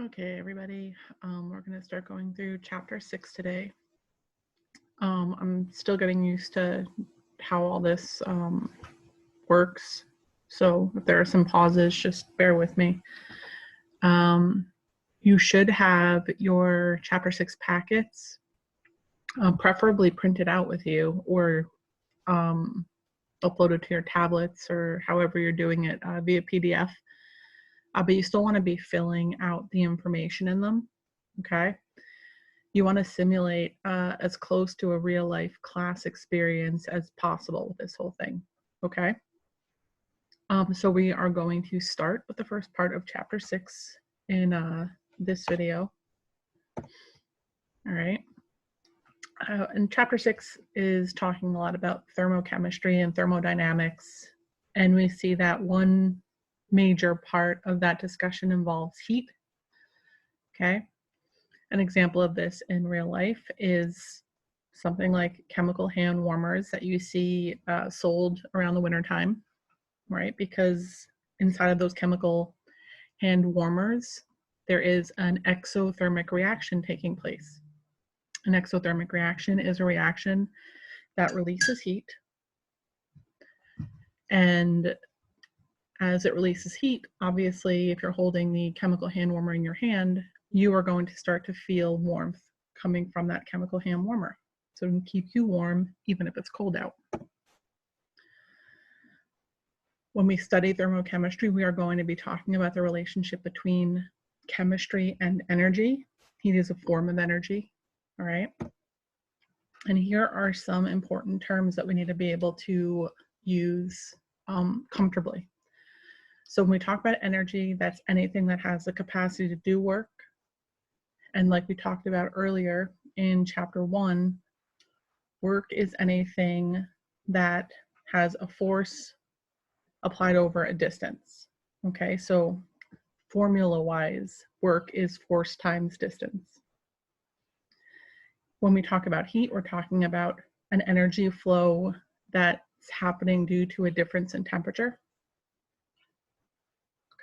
Okay, everybody, we're going to start going through chapter 6 today. I'm still getting used to how all this works, so if there are some pauses, just bear with me. You should have your chapter 6 packets, preferably printed out with you or uploaded to your tablets or however you're doing it via PDF. But you still want to be filling out the information in them, okay? You want to simulate as close to a real life class experience as possible with this whole thing, okay? So we are going to start with the first part of chapter 6 in this video. All right. And chapter 6 is talking a lot about thermochemistry and thermodynamics. And we see that one major part of that discussion involves heat, okay? An example of this in real life is something like chemical hand warmers that you see sold around the wintertime, right? Because inside of those chemical hand warmers, there is an exothermic reaction taking place. An exothermic reaction is a reaction that releases heat. And as it releases heat, obviously, if you're holding the chemical hand warmer in your hand, you are going to start to feel warmth coming from that chemical hand warmer. So it can keep you warm even if it's cold out. When we study thermochemistry, we are going to be talking about the relationship between chemistry and energy. Heat is a form of energy, all right? And here are some important terms that we need to be able to use comfortably. So when we talk about energy, that's anything that has the capacity to do work. And like we talked about earlier in chapter 1, work is anything that has a force applied over a distance. Okay, so formula-wise, work is force times distance. When we talk about heat, we're talking about an energy flow that's happening due to a difference in temperature.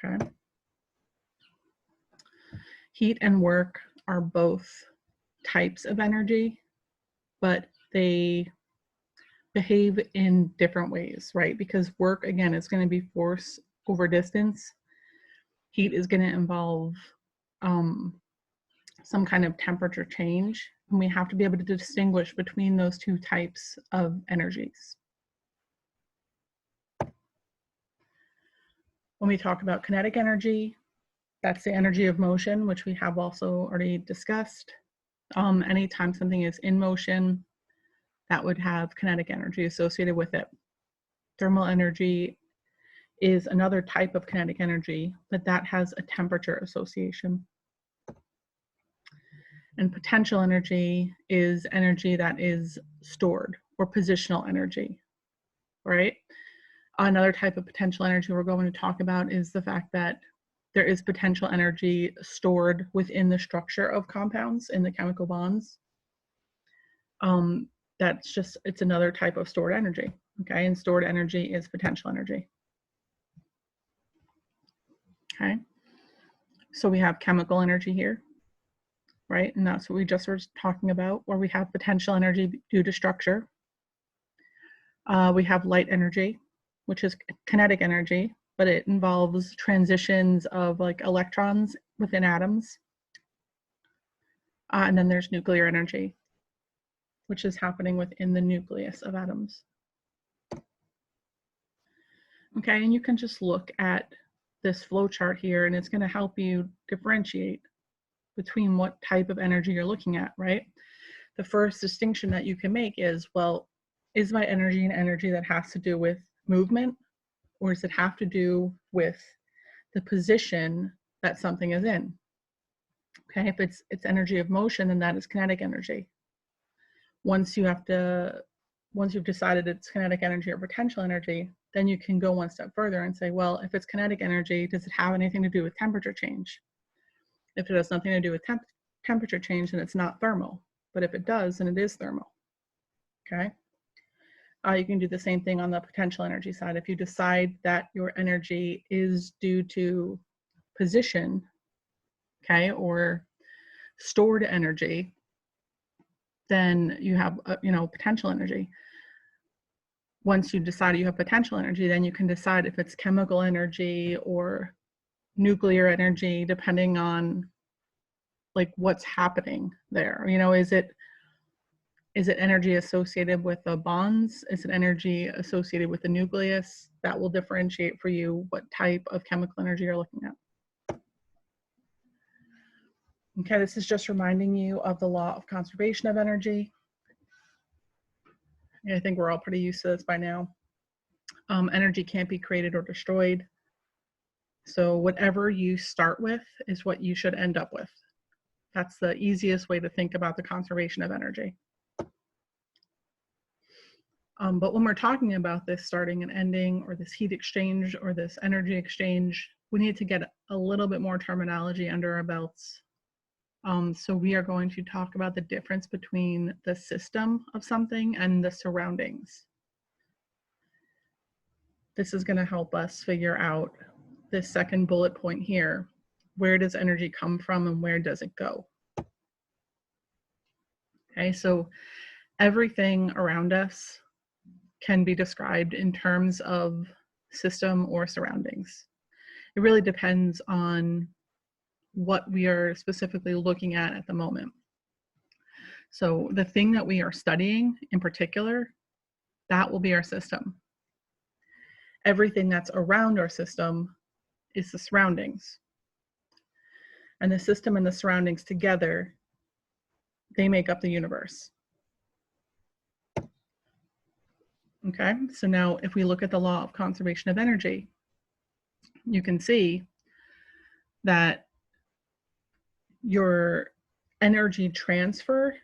Okay. Heat and work are both types of energy, but they behave in different ways, right? Because work, again, is going to be force over distance. Heat is going to involve some kind of temperature change, and we have to be able to distinguish between those two types of energies. When we talk about kinetic energy, that's the energy of motion, which we have also already discussed. Anytime something is in motion, that would have kinetic energy associated with it. Thermal energy is another type of kinetic energy, but that has a temperature association. And potential energy is energy that is stored, or positional energy, right? Another type of potential energy we're going to talk about is the fact that there is potential energy stored within the structure of compounds in the chemical bonds. It's another type of stored energy, okay? And stored energy is potential energy. Okay, so we have chemical energy here, right? And that's what we just were talking about, where we have potential energy due to structure. We have light energy, which is kinetic energy, but it involves transitions of like electrons within atoms. And then there's nuclear energy, which is happening within the nucleus of atoms. Okay, and you can just look at this flow chart here, and it's going to help you differentiate between what type of energy you're looking at, right? The first distinction that you can make is, well, is my energy an energy that has to do with movement, or does it have to do with the position that something is in? Okay, if it's energy of motion, then that is kinetic energy. Once you've decided it's kinetic energy or potential energy, then you can go one step further and say, well, if it's kinetic energy, does it have anything to do with temperature change? If it has nothing to do with temperature change, then it's not thermal. But if it does, then it is thermal. Okay? You can do the same thing on the potential energy side. If you decide that your energy is due to position, okay, or stored energy, then you have, potential energy. Once you decide you have potential energy, then you can decide if it's chemical energy or nuclear energy, depending on like what's happening there. Is it energy associated with the bonds? Is it energy associated with the nucleus? That will differentiate for you what type of chemical energy you're looking at. Okay, this is just reminding you of the law of conservation of energy. I think we're all pretty used to this by now. Energy can't be created or destroyed. So whatever you start with is what you should end up with. That's the easiest way to think about the conservation of energy. But when we're talking about this starting and ending, or this heat exchange, or this energy exchange, we need to get a little bit more terminology under our belts. So we are going to talk about the difference between the system of something and the surroundings. This is going to help us figure out this second bullet point here. Where does energy come from and where does it go? Okay, so everything around us can be described in terms of system or surroundings. It really depends on what we are specifically looking at the moment. So the thing that we are studying in particular, that will be our system. Everything that's around our system is the surroundings. And the system and the surroundings together, they make up the universe. Okay, so now if we look at the law of conservation of energy, you can see that your energy transfer,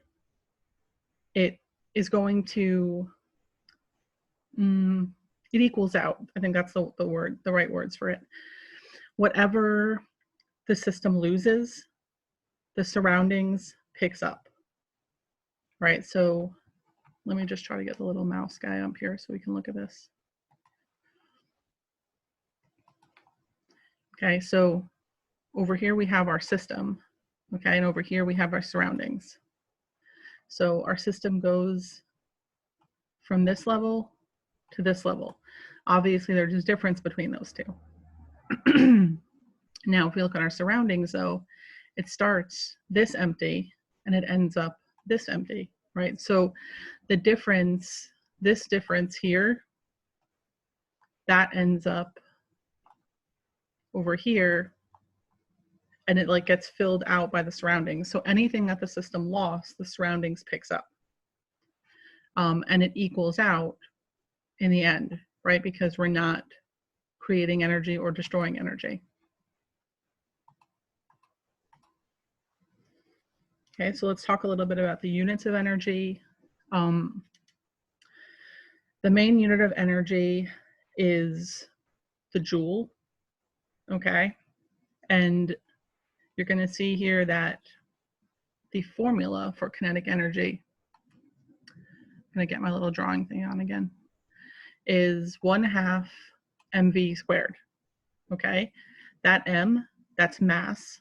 it is going to, it equals out. I think that's the right words for it. Whatever the system loses, the surroundings picks up, right? So let me just try to get the little mouse guy up here so we can look at this. Okay, so over here we have our system, okay, and over here we have our surroundings. So our system goes from this level to this level. Obviously, there's a difference between those two. Now, if we look at our surroundings, though, it starts this empty and it ends up this empty, right? So the difference, this difference here, that ends up over here, and it like gets filled out by the surroundings. So anything that the system lost, the surroundings picks up. And it equals out in the end, right? Because we're not creating energy or destroying energy. Okay, so let's talk a little bit about the units of energy. The main unit of energy is the joule, okay? And you're going to see here that the formula for kinetic energy, I'm going to get my little drawing thing on again, is 1/2 mv squared, okay? That m, that's mass,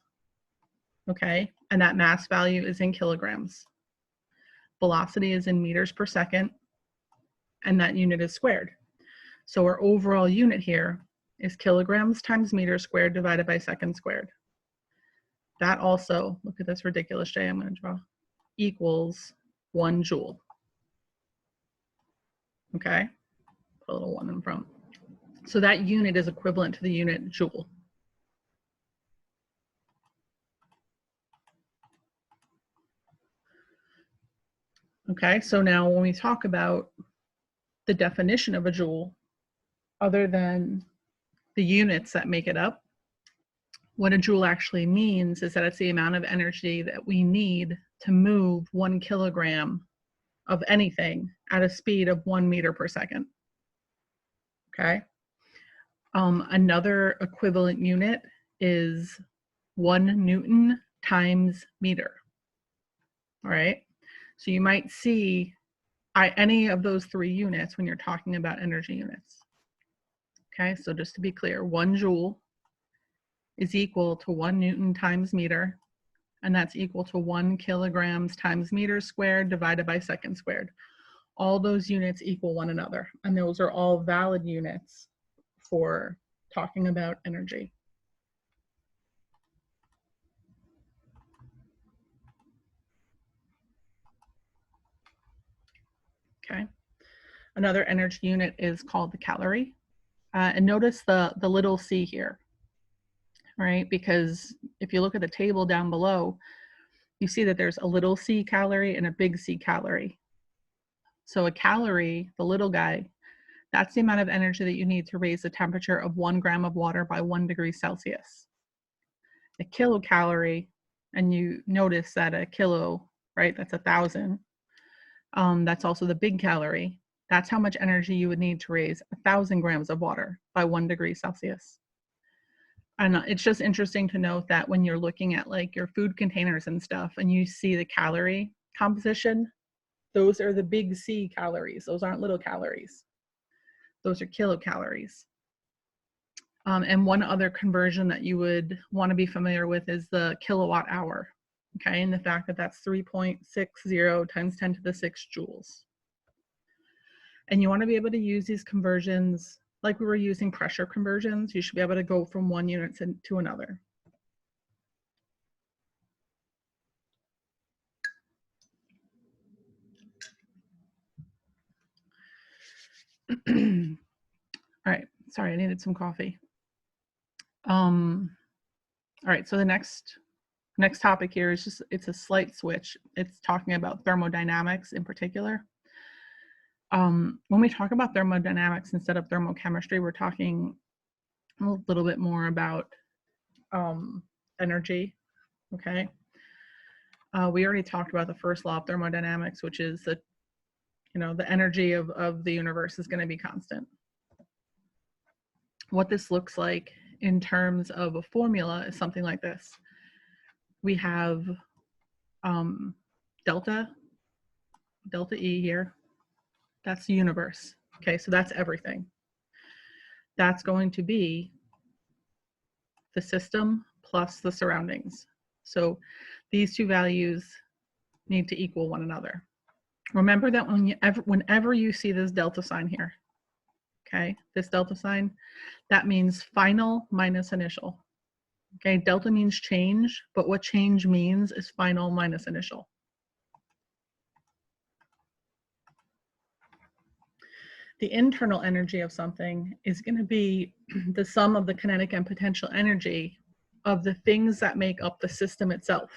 okay? And that mass value is in kilograms. Velocity is in meters per second, and that unit is squared. So our overall unit here is kilograms times meters squared divided by seconds squared. That also, look at this ridiculous J I'm going to draw, equals 1 joule. Okay, put a little 1 in front. So that unit is equivalent to the unit joule. Okay, so now when we talk about the definition of a joule, other than the units that make it up, what a joule actually means is that it's the amount of energy that we need to move 1 kilogram of anything at a speed of 1 meter per second. Okay. Another equivalent unit is 1 Newton times meter. All right. So you might see any of those 3 units when you're talking about energy units. Okay. So just to be clear, 1 joule is equal to 1 Newton times meter, and that's equal to 1 kilograms times meters squared divided by seconds squared. All those units equal one another, and those are all valid units for talking about energy. Okay. Another energy unit is called the calorie. And notice the little c here, right? Because if you look at the table down below, you see that there's a little c calorie and a big C calorie. So a calorie, the little guy, that's the amount of energy that you need to raise the temperature of 1 gram of water by 1 degree Celsius. A kilocalorie, and you notice that a kilo, right, that's 1,000. That's also the big calorie. That's how much energy you would need to raise 1,000 grams of water by 1 degree Celsius. And it's just interesting to note that when you're looking at like your food containers and stuff and you see the calorie composition, those are the big C calories. Those aren't little calories. Those are kilocalories. And one other conversion that you would want to be familiar with is the kilowatt hour. Okay, and the fact that that's 3.60 times 10 to the 6 joules. And you want to be able to use these conversions like we were using pressure conversions. You should be able to go from one unit to another. All right, sorry, I needed some coffee. All right, so the next topic here is just, it's a slight switch. It's talking about thermodynamics in particular. When we talk about thermodynamics instead of thermochemistry, we're talking a little bit more about energy, okay? We already talked about the first law of thermodynamics, which is that, you know, the energy of the universe is going to be constant. What this looks like in terms of a formula is something like this. We have delta E here. That's the universe. Okay, so that's everything. That's going to be the system plus the surroundings. So these two values need to equal one another. Remember that whenever you see this delta sign here, okay, this delta sign, that means final minus initial. Okay, delta means change, but what change means is final minus initial. The internal energy of something is going to be the sum of the kinetic and potential energy of the things that make up the system itself.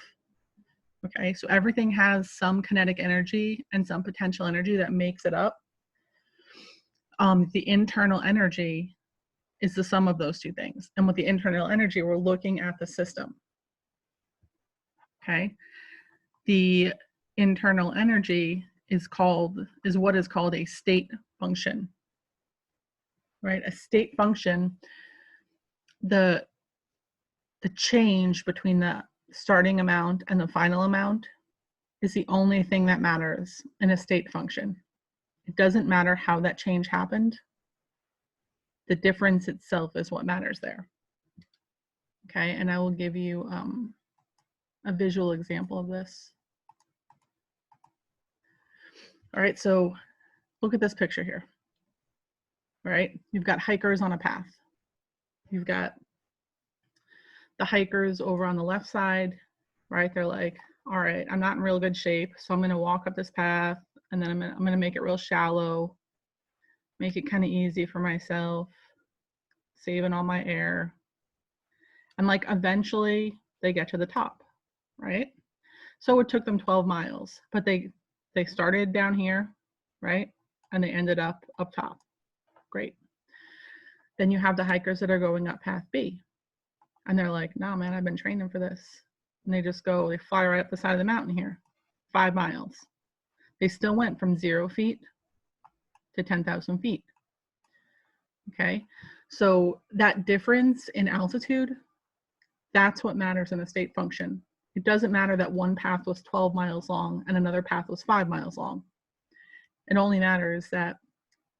Okay, so everything has some kinetic energy and some potential energy that makes it up. The internal energy is the sum of those two things. And with the internal energy, we're looking at the system. Okay, the internal energy is what is called a state function, right? A state function, the change between the starting amount and the final amount is the only thing that matters in a state function. It doesn't matter how that change happened. The difference itself is what matters there. Okay, and I will give you a visual example of this. All right, so look at this picture here. All right, you've got hikers on a path. You've got the hikers over on the left side, right? They're like, all right, I'm not in real good shape, so I'm gonna walk up this path and then I'm gonna make it real shallow, make it kind of easy for myself, saving all my air. And like eventually they get to the top, right? So it took them 12 miles, but they started down here, right? And they ended up top. Great. Then you have the hikers that are going up path B. And they're like, nah, man, I've been training for this. And they fly right up the side of the mountain here, 5 miles. They still went from 0 feet to 10,000 feet. Okay, so that difference in altitude, that's what matters in a state function. It doesn't matter that one path was 12 miles long and another path was 5 miles long. It only matters that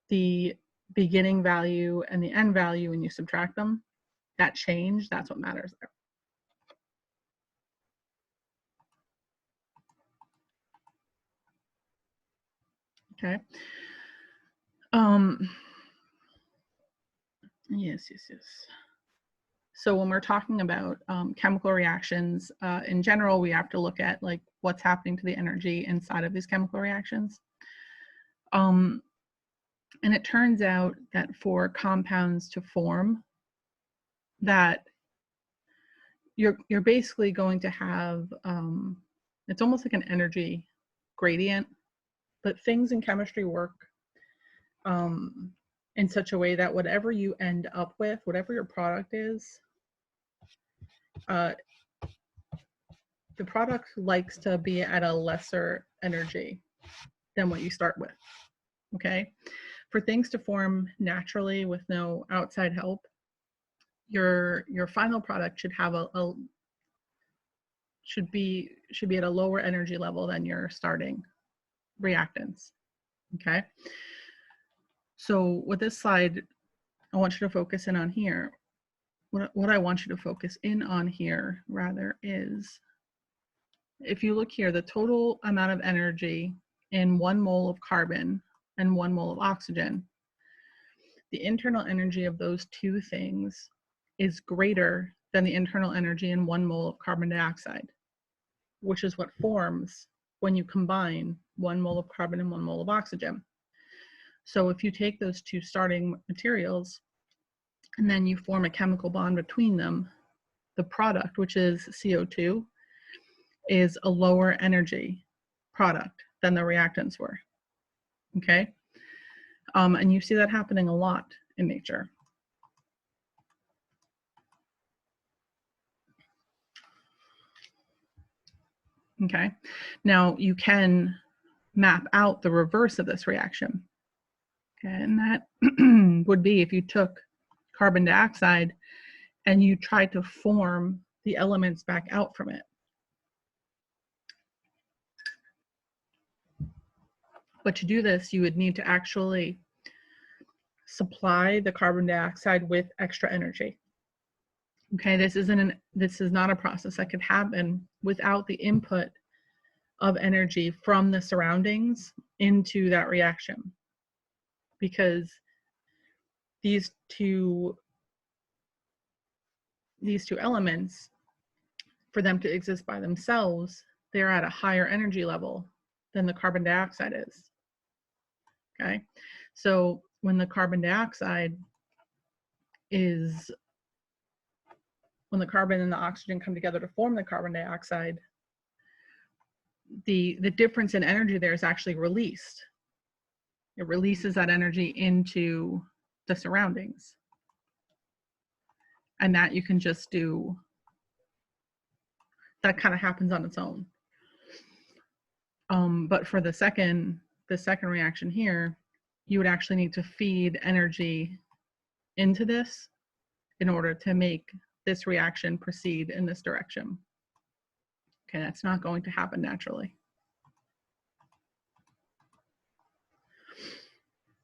the beginning value and the end value, when you subtract them, that change, that's what matters there. Okay. Yes. So when we're talking about chemical reactions, in general, we have to look at like what's happening to the energy inside of these chemical reactions. And it turns out that for compounds to form, that you're basically going to have, it's almost like an energy gradient, but things in chemistry work in such a way that whatever you end up with, whatever your product is, the product likes to be at a lesser energy than what you start with, okay? For things to form naturally with no outside help, your final product should have should be at a lower energy level than your starting reactants, okay? So with this slide, I want you to focus in on here. What I want you to focus in on here, rather, is if you look here, the total amount of energy in 1 mole of carbon and 1 mole of oxygen, the internal energy of those two things is greater than the internal energy in 1 mole of carbon dioxide, which is what forms when you combine 1 mole of carbon and 1 mole of oxygen. So if you take those two starting materials and then you form a chemical bond between them, the product, which is CO2, is a lower energy product than the reactants were, okay? And you see that happening a lot in nature. Okay, now you can map out the reverse of this reaction. Okay, and that would be if you took carbon dioxide and you tried to form the elements back out from it. But to do this, you would need to actually supply the carbon dioxide with extra energy. Okay, this is not a process that could happen without the input of energy from the surroundings into that reaction, because these two elements, for them to exist by themselves, they're at a higher energy level than the carbon dioxide is. Okay, so when the carbon and the oxygen come together to form the carbon dioxide, the difference in energy there is actually released. It releases that energy into the surroundings. And that you can just do, that kind of happens on its own. But for the second reaction here, you would actually need to feed energy into this in order to make this reaction proceed in this direction. Okay, that's not going to happen naturally.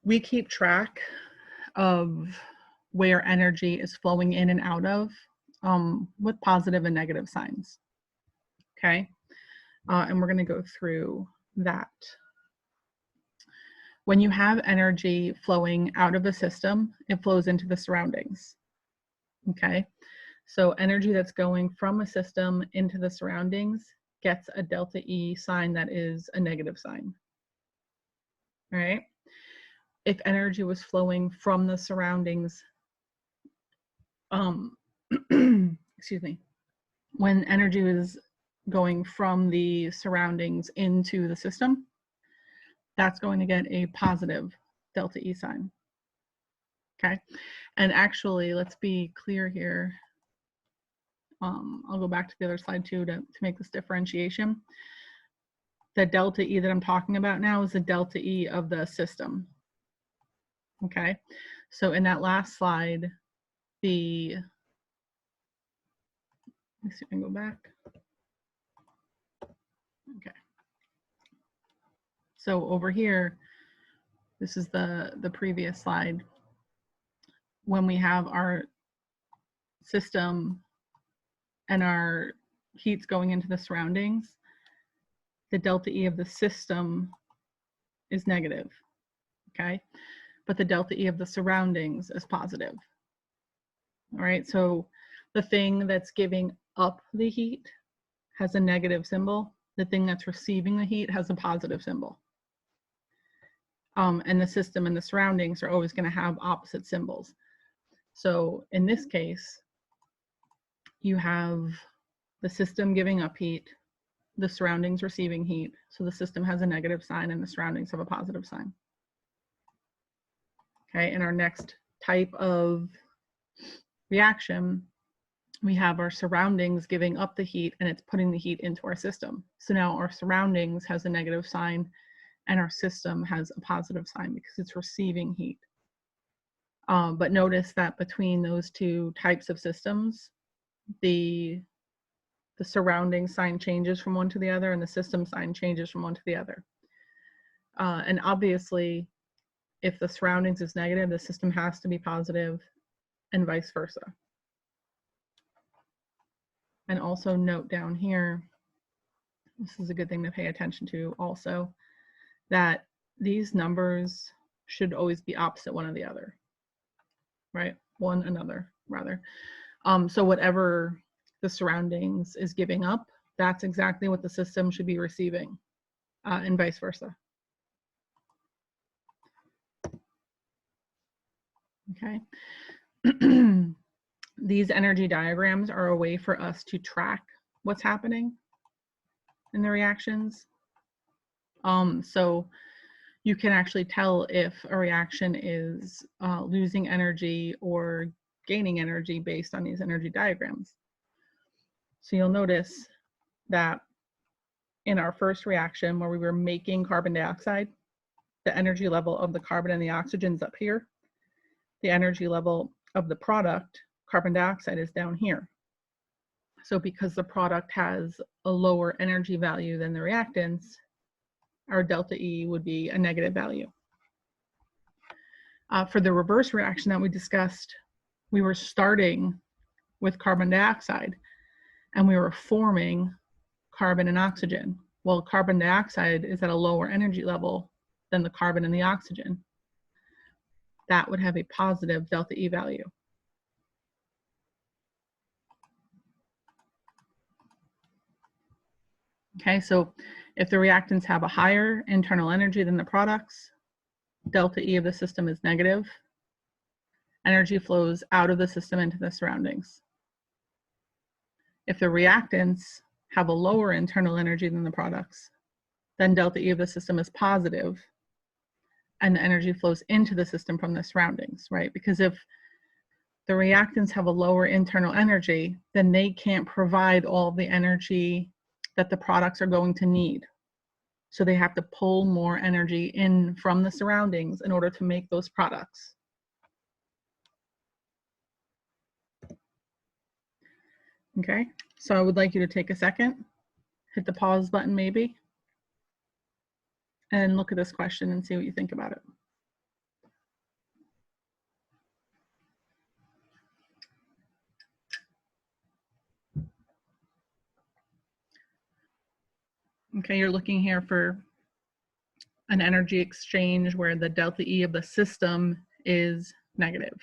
We keep track of where energy is flowing in and out of with positive and negative signs. Okay, and we're going to go through that. When you have energy flowing out of a system, it flows into the surroundings. Okay, so energy that's going from a system into the surroundings gets a delta E sign that is a negative sign. All right. If energy was flowing from the surroundings, excuse me, when energy was going from the surroundings into the system, that's going to get a positive delta E sign. Okay, and actually, let's be clear here. I'll go back to the other slide too to make this differentiation. The delta E that I'm talking about now is the delta E of the system. Okay, so in that last slide, let me see if I can go back. Okay, so over here, this is the previous slide. When we have our system and our heat's going into the surroundings, the delta E of the system is negative, okay? But the delta E of the surroundings is positive. All right, so the thing that's giving up the heat has a negative symbol. The thing that's receiving the heat has a positive symbol. And the system and the surroundings are always going to have opposite symbols. So in this case, you have the system giving up heat, the surroundings receiving heat. So the system has a negative sign and the surroundings have a positive sign. Okay, in our next type of reaction, we have our surroundings giving up the heat and it's putting the heat into our system. So now our surroundings has a negative sign and our system has a positive sign because it's receiving heat. But notice that between those two types of systems, the surrounding sign changes from one to the other and the system sign changes from one to the other. And obviously, if the surroundings is negative, the system has to be positive and vice versa. And also note down here, this is a good thing to pay attention to also, that these numbers should always be opposite one of the other, right? One another, rather. So whatever the surroundings is giving up, that's exactly what the system should be receiving, and vice versa. Okay. These energy diagrams are a way for us to track what's happening in the reactions. So you can actually tell if a reaction is losing energy or gaining energy based on these energy diagrams. So you'll notice that in our first reaction where we were making carbon dioxide, the energy level of the carbon and the oxygen's up here. The energy level of the product, carbon dioxide, is down here. So because the product has a lower energy value than the reactants, our delta E would be a negative value. For the reverse reaction that we discussed, we were starting with carbon dioxide and we were forming carbon and oxygen. Well, carbon dioxide is at a lower energy level than the carbon and the oxygen. That would have a positive delta E value. Okay, so if the reactants have a higher internal energy than the products, delta E of the system is negative. Energy flows out of the system into the surroundings. If the reactants have a lower internal energy than the products, then delta E of the system is positive and the energy flows into the system from the surroundings, right? Because if the reactants have a lower internal energy, then they can't provide all the energy that the products are going to need. So they have to pull more energy in from the surroundings in order to make those products. Okay, so I would like you to take a second, hit the pause button maybe, and look at this question and see what you think about it. Okay, you're looking here for an energy exchange where the delta E of the system is negative.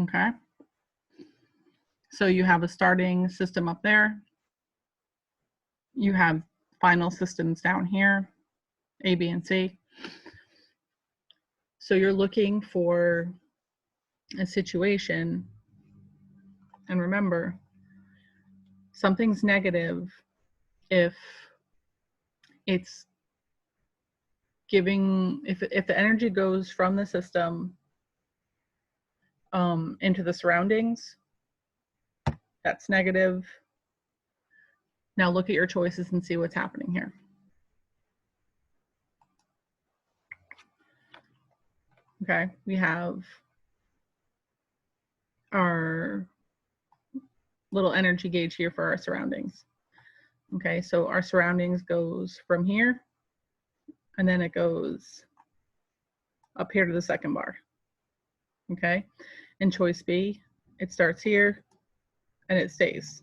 Okay, so you have a starting system up there. You have final systems down here, A, B, and C. So you're looking for a situation, and remember, something's negative if it's giving, if the energy goes from the system into the surroundings, that's negative. Now look at your choices and see what's happening here. Okay, we have our little energy gauge here for our surroundings. Okay, so our surroundings goes from here, and then it goes up here to the second bar. Okay, in choice B, it starts here and it stays.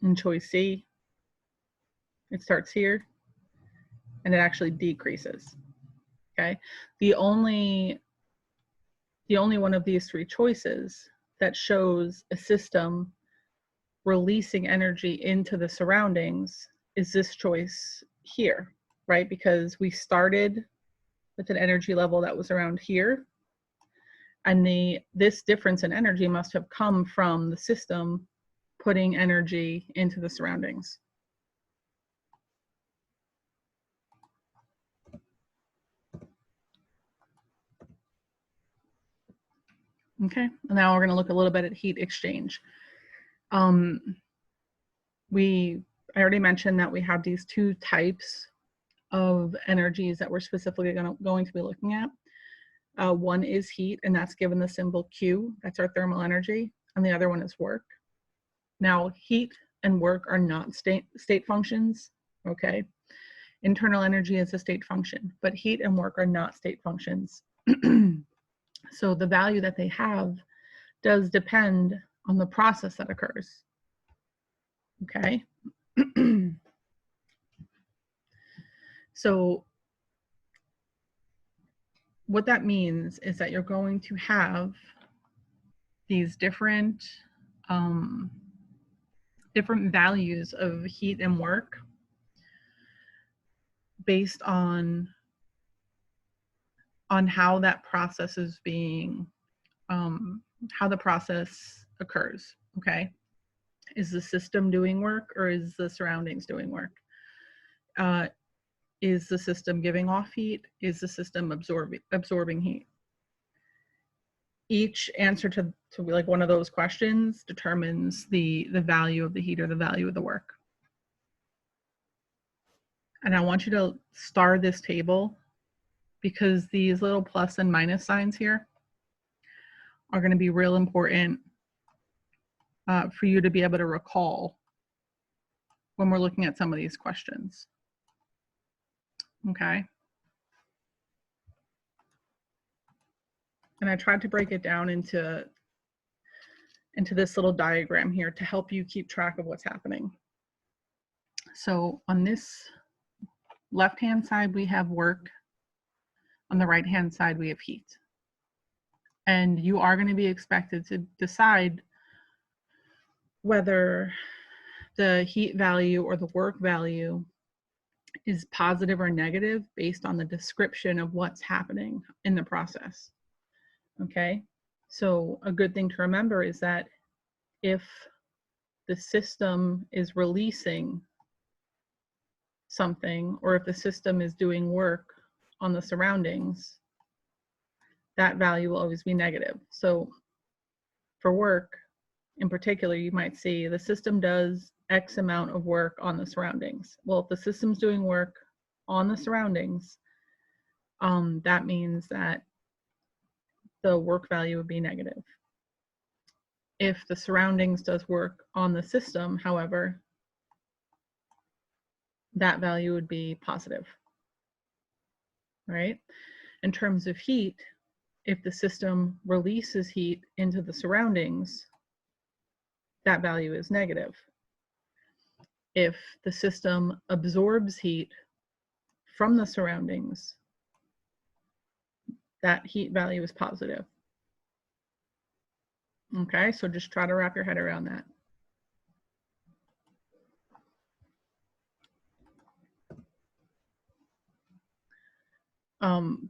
In choice C, it starts here and it actually decreases. Okay, the only one of these three choices that shows a system releasing energy into the surroundings is this choice here, right? Because we started with an energy level that was around here, and this difference in energy must have come from the system putting energy into the surroundings. Okay, now we're going to look a little bit at heat exchange. I already mentioned that we have these two types of energies that we're specifically going to be looking at. One is heat, and that's given the symbol Q. That's our thermal energy. And the other one is work. Now, heat and work are not state functions, okay? Internal energy is a state function, but heat and work are not state functions. So the value that they have does depend on the process that occurs, okay? So what that means is that you're going to have these different values of heat and work based on how that process is being, how the process occurs, okay? Is the system doing work or is the surroundings doing work? Is the system giving off heat? Is the system absorbing heat? Each answer to like one of those questions determines the value of the heat or the value of the work. And I want you to star this table because these little plus and minus signs here are going to be real important for you to be able to recall when we're looking at some of these questions. Okay. And I tried to break it down into this little diagram here to help you keep track of what's happening. So on this left-hand side, we have work. On the right-hand side, we have heat. And you are going to be expected to decide whether the heat value or the work value is positive or negative based on the description of what's happening in the process. Okay, so a good thing to remember is that if the system is releasing something, or if the system is doing work on the surroundings, that value will always be negative. So for work in particular, you might see the system does X amount of work on the surroundings. Well, if the system's doing work on the surroundings, that means that the work value would be negative. If the surroundings does work on the system, however, that value would be positive, right? In terms of heat, if the system releases heat into the surroundings, that value is negative. If the system absorbs heat from the surroundings, that heat value is positive. Okay, so just try to wrap your head around that.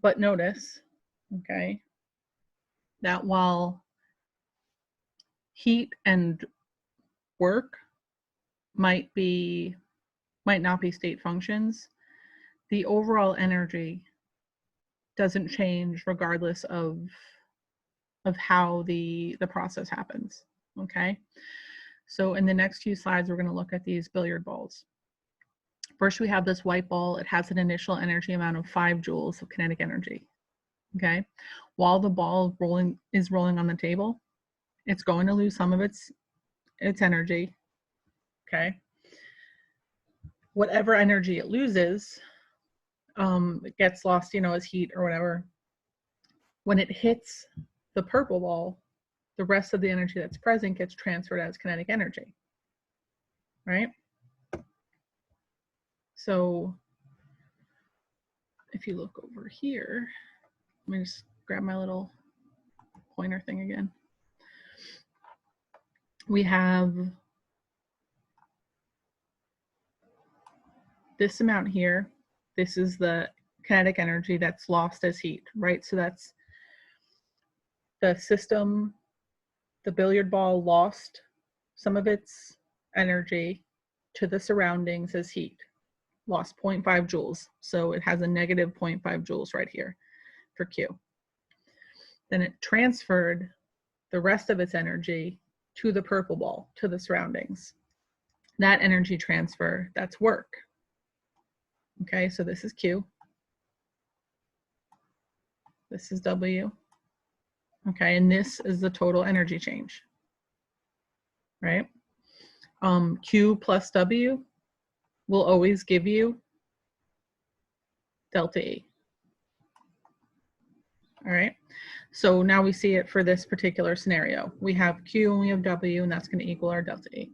But notice, okay, that while heat and work might not be state functions, the overall energy doesn't change regardless of how the process happens. Okay, so in the next few slides, we're going to look at these billiard balls. First, we have this white ball. It has an initial energy amount of 5 joules of kinetic energy. Okay, while the ball is rolling on the table, it's going to lose some of its energy. Okay, whatever energy it loses, it gets lost, as heat or whatever. When it hits the purple ball, the rest of the energy that's present gets transferred as kinetic energy, right? So if you look over here, let me just grab my little pointer thing again. We have this amount here. This is the kinetic energy that's lost as heat, right? So that's the system, the billiard ball lost some of its energy to the surroundings as heat, lost 0.5 joules. So it has a negative 0.5 joules right here for Q. Then it transferred the rest of its energy to the purple ball, to the surroundings. That energy transfer, that's work. Okay, so this is Q. This is W. Okay, and this is the total energy change, right? Q plus W will always give you delta E. All right, so now we see it for this particular scenario. We have Q and we have W, and that's going to equal our delta E.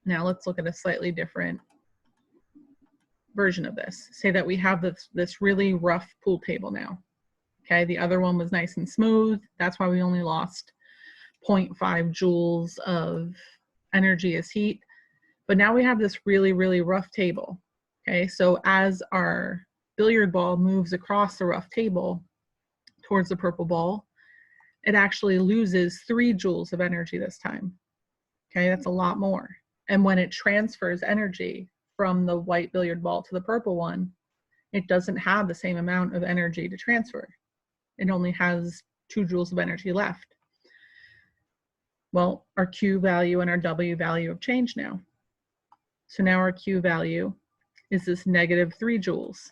Now let's look at a slightly different version of this. Say that we have this really rough pool table now. Okay, the other one was nice and smooth. That's why we only lost 0.5 joules of energy as heat. But now we have this really, really rough table. Okay, so as our billiard ball moves across the rough table towards the purple ball, it actually loses 3 joules of energy this time. Okay, that's a lot more. And when it transfers energy from the white billiard ball to the purple one, it doesn't have the same amount of energy to transfer. It only has 2 joules of energy left. Well, our Q value and our W value have changed now. So now our Q value is this negative 3 joules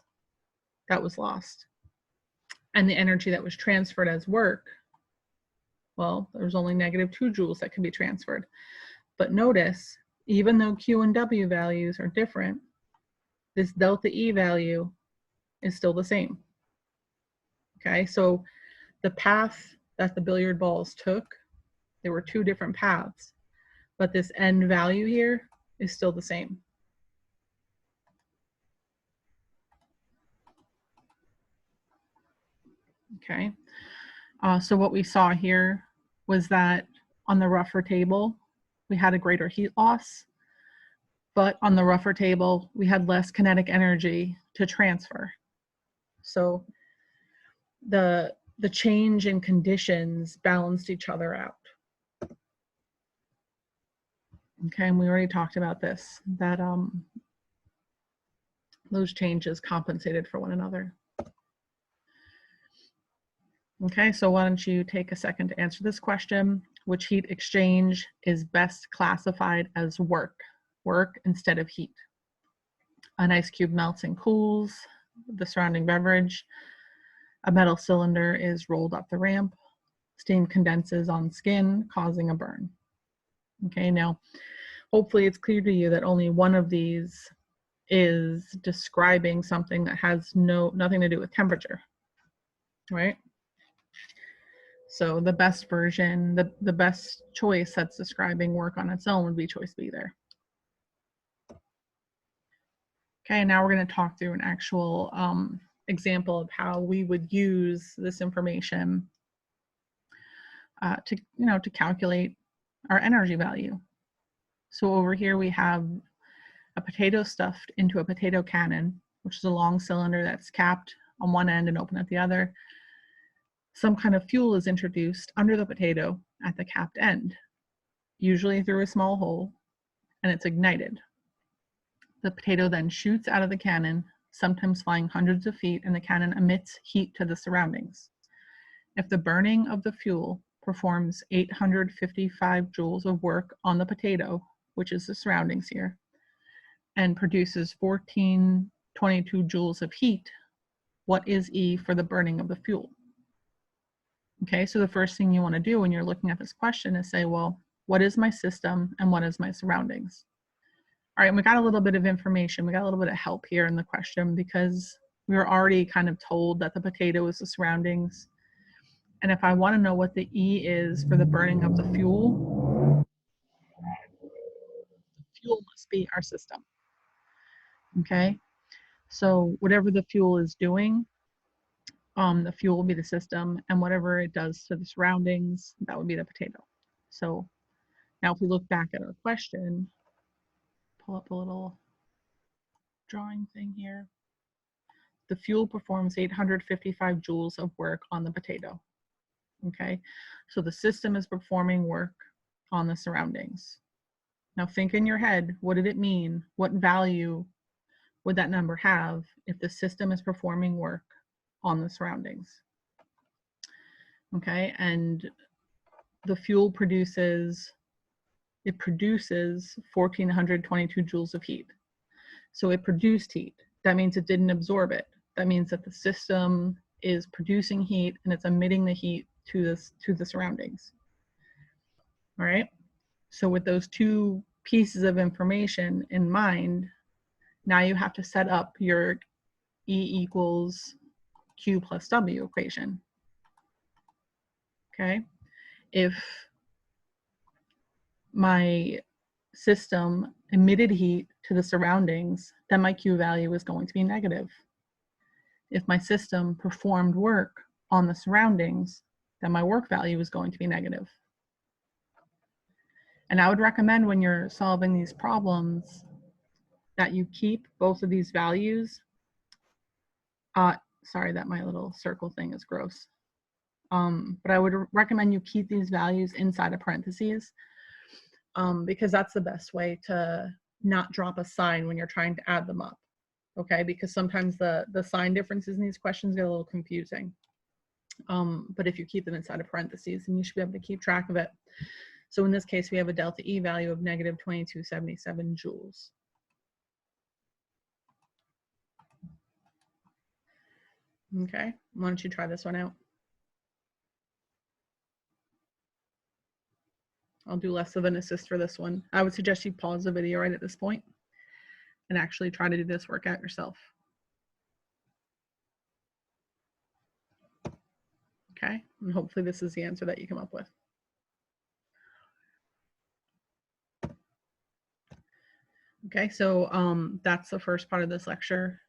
that was lost. And the energy that was transferred as work, well, there's only negative 2 joules that can be transferred. But notice, even though Q and W values are different, this delta E value is still the same. Okay, so the path that the billiard balls took, there were 2 different paths, but this end value here is still the same. Okay, so what we saw here was that on the rougher table, we had a greater heat loss, but on the rougher table, we had less kinetic energy to transfer. So the change in conditions balanced each other out. Okay, and we already talked about this, that those changes compensated for one another. Okay, so why don't you take a second to answer this question. Which heat exchange is best classified as work instead of heat? An ice cube melts and cools the surrounding beverage. A metal cylinder is rolled up the ramp. Steam condenses on skin, causing a burn. Okay, now hopefully it's clear to you that only one of these is describing something that has nothing to do with temperature, right? So the best version, the best choice that's describing work on its own would be choice B there. Okay, now we're going to talk through an actual example of how we would use this information to calculate our energy value. So over here we have a potato stuffed into a potato cannon, which is a long cylinder that's capped on one end and open at the other. Some kind of fuel is introduced under the potato at the capped end, usually through a small hole, and it's ignited. The potato then shoots out of the cannon, sometimes flying hundreds of feet, and the cannon emits heat to the surroundings. If the burning of the fuel performs 855 joules of work on the potato, which is the surroundings here, and produces 1422 joules of heat, what is E for the burning of the fuel? Okay, so the first thing you want to do when you're looking at this question is say, well, what is my system and what is my surroundings? All right, and we got a little bit of information. We got a little bit of help here in the question because we were already kind of told that the potato is the surroundings. And if I want to know what the E is for the burning of the fuel must be our system. Okay, so whatever the fuel is doing, the fuel will be the system, and whatever it does to the surroundings, that would be the potato. So now if we look back at our question, pull up a little drawing thing here. The fuel performs 855 joules of work on the potato. Okay, so the system is performing work on the surroundings. Now think in your head, what did it mean? What value would that number have if the system is performing work on the surroundings? Okay, and the fuel produces 1,422 joules of heat. So it produced heat. That means it didn't absorb it. That means that the system is producing heat and it's emitting the heat to the surroundings. All right. So with those two pieces of information in mind, now you have to set up your E equals Q plus W equation. Okay. If my system emitted heat to the surroundings, then my Q value is going to be negative. If my system performed work on the surroundings, then my work value is going to be negative. And I would recommend when you're solving these problems that you keep both of these values. Sorry that my little circle thing is gross. But I would recommend you keep these values inside of parentheses because that's the best way to not drop a sign when you're trying to add them up. Okay, because sometimes the sign differences in these questions get a little confusing. But if you keep them inside of parentheses, then you should be able to keep track of it. So in this case, we have a delta E value of negative 2277 joules. Okay, why don't you try this one out? I'll do less of an assist for this one. I would suggest you pause the video right at this point and actually try to do this workout yourself. Okay, and hopefully this is the answer that you come up with. Okay, so that's the first part of this lecture.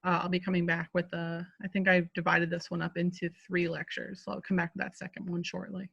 I'll be coming back with I think I've divided this one up into 3 lectures, so I'll come back to that second one shortly.